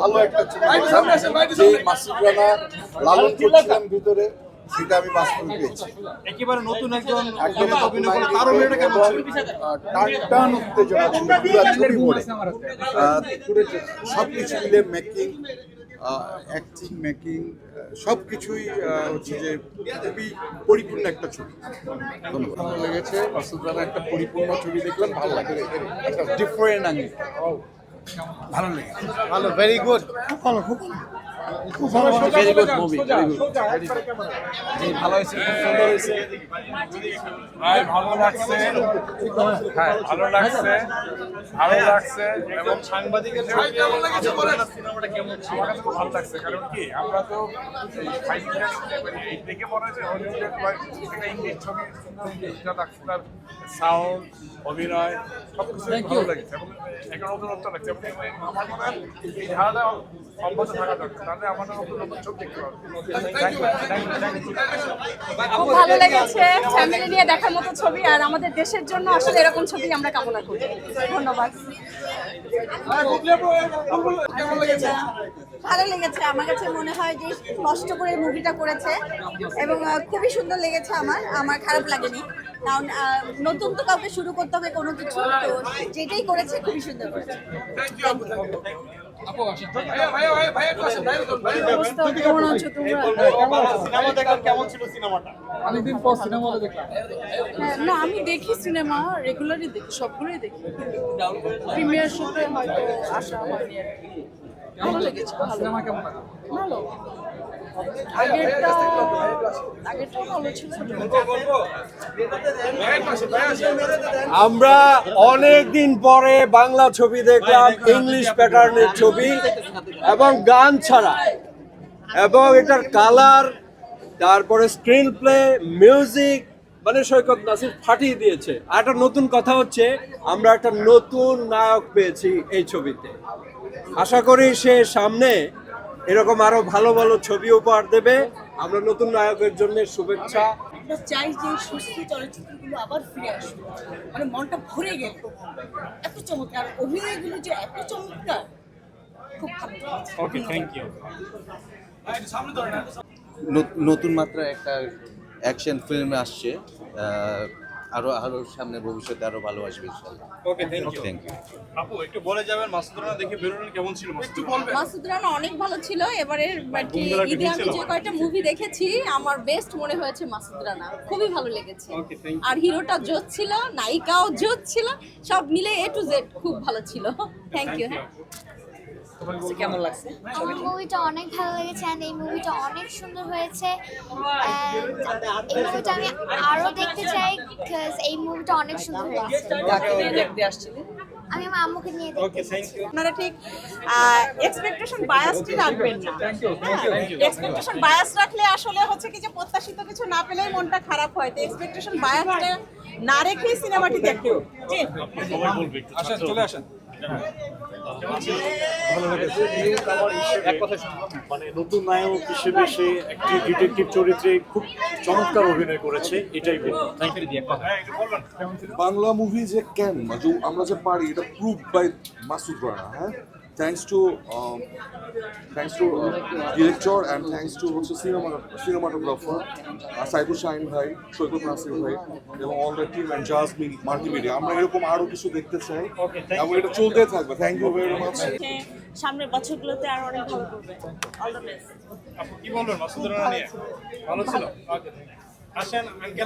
ভালো একটা ছবি দেখলাম, যে মাসুদ রানা লালন করছিলেন ভিতরে, সেটা আমি বাস্তবে পেয়েছি। একেবারে নতুন একজন একদম অভিনয় করলে তার অভিনয়টা কেমন ছিল? টান উত্তেজনা ছিল পুরো ছবি ভরে। সব কিছু মিলে মেকিং, অ্যাক্টিং, মেকিং সব কিছুই হচ্ছে যে খুবই পরিপূর্ণ একটা ছবি। ধন্যবাদ। ভালো লেগেছে, মাসুদ রানা একটা পরিপূর্ণ ছবি দেখলাম, ভালো লাগে, ডিফারেন্ট আঙ্গিল। ভালো লেগেছে। ভালো, very good. Very good movie, very good. জি, ভালো হয়েছে, খুব সুন্দর হয়েছে। ভাই ভালো লাগছে, হ্যাঁ ভালো লাগছে, ভালো লাগছে। এবং সাংবাদিকের কেমন লাগছে সিনেমাটা কেমন ছিল? আমার কাছে খুব ভালো লাগছে, কারণ কি আমরা তো দেখে মনে হয়েছে হলিউডের একটা ইংলিশ ছবি, সুন্দর লাগছে, তার সাউন্ড, অভিনয় সবকিছু ভালো লাগছে এবং একটা নতুনত্ব লাগছে। এবং আমার মনে হয় এই ধারাটা অব্যাহত থাকা দরকার, তাহলে আমাদের নতুন নতুন ছবি দেখতে পাবো। খুব ভালো লেগেছে, ফ্যামিলি নিয়ে দেখার মতো ছবি, আর আমাদের দেশের জন্য আসলে এরকম ছবি আমরা কামনা করি। ধন্যবাদ। ভালো লেগেছে, আমার কাছে মনে হয় যে কষ্ট করে মুভিটা করেছে এবং খুবই সুন্দর লেগেছে। আমার খারাপ লাগেনি, কারণ নতুন তো কাউকে শুরু করতে হবে কোনো কিছু, তো যেটাই করেছে খুবই সুন্দর করেছে। কেমন আছো তোমরা? সিনেমা দেখার কেমন ছিল সিনেমাটা? অনেকদিন পর সিনেমা দেখলাম। না, আমি দেখি সিনেমা, রেগুলারই দেখি, সবগুলোই দেখি। প্রিমিয়ার শোতে হয়তো আসা হয়নি আর কি। ভালো লেগেছে, সিনেমা কেমন লাগলো? ভালো। আগেরটাও ভালো ছিল। আমরা অনেক দিন পরে বাংলা ছবি দেখলাম, ইংলিশ প্যাটার্নের ছবি এবং গান ছাড়া, এবং এটার কালার, তারপরে স্ক্রিন প্লে, মিউজিক, মানে সৈকত নাসির ফাটিয়ে দিয়েছে। আর একটা নতুন কথা হচ্ছে আমরা একটা নতুন নায়ক পেয়েছি এই ছবিতে। আশা করি সে সামনে এরকম আরো ভালো ভালো ছবি উপহার দেবে। আমরা নতুন নায়কের জন্য শুভেচ্ছা। আমরা চাই যে সুস্থ চলচ্চিত্রগুলো আবার ফিরে আসুক, মানে মনটা ভরে গেল। এত চমৎকার অভিনয়গুলো যে এত চমৎকার, খুব ভালো লেগেছে। ওকে, থ্যাংক ইউ। নতুন মাত্রা একটা অ্যাকশন ফিল্ম আসছে, আরো সামনে ভবিষ্যতে আরো ভালো আসবে ইনশাআল্লাহ। Okay, thank you. Thank you. আপু একটু বলে যাবেন মাসুদ রানা দেখে বেরোলেন, কেমন ছিল মাসুদ? মাসুদ রানা অনেক ভালো ছিল। এবারের ঈদে আমি যে কয়টা মুভি দেখেছি, আমার বেস্ট মনে হয়েছে মাসুদ রানা। খুবই ভালো লেগেছে। আর হিরোটা জোশ ছিল, নায়িকাও জোশ ছিল, সব মিলে A to Z খুব ভালো ছিল। Thank you. কেমন লাগছে? আমার মুভিটা অনেক ভালো লেগেছে, and এই মুভিটা অনেক সুন্দর হয়েছে। And এই মুভিটা আমি আরো দেখতে চাই, বিকজ এই মুভিটা অনেক সুন্দর হয়েছে। দেখতে আসছিলেন? আমি আমার আম্মুকে নিয়ে দেখতে এসেছি। আপনারা ঠিক এক্সপেকটেশন বায়াসটি রাখবেন না। এক্সপেকটেশন বায়াস রাখলে আসলে হচ্ছে কি যে প্রত্যাশিত কিছু না পেলেই মনটা খারাপ হয়। তো এক্সপেকটেশন বায়াসটা না রেখেই সিনেমাটি দেখুন। জি, আসেন, চলে আসেন। মানে নতুন নায়ক হিসেবে সে একটি ডিটেকটিভ চরিত্রে খুব চমৎকার অভিনয় করেছে, এটাই বলবো। বাংলা মুভি যে ক্যান, আমরা যে পারি, এটা প্রুভ বাই মাসুদ রানা। হ্যাঁ, thanks to director and thanks to হচ্ছে সিনেমাটোগ্রাফার সাইদুল শাহিন ভাই, সৈকত নাসির ভাই এবং অল দ্য টিম অ্যান্ড জাজমিন মাল্টিমিডিয়া। আমরা এরকম আরো কিছু দেখতে চাই এবং এটা চলতে থাকবে। Thank you very much. সামনের বছরগুলোতে আরো অনেক ভালো করবে। All the best. আপু কি বলবেন মাসুদ রানা নিয়ে? ভালো ছিল। ওকে, আসেন আঙ্কেল।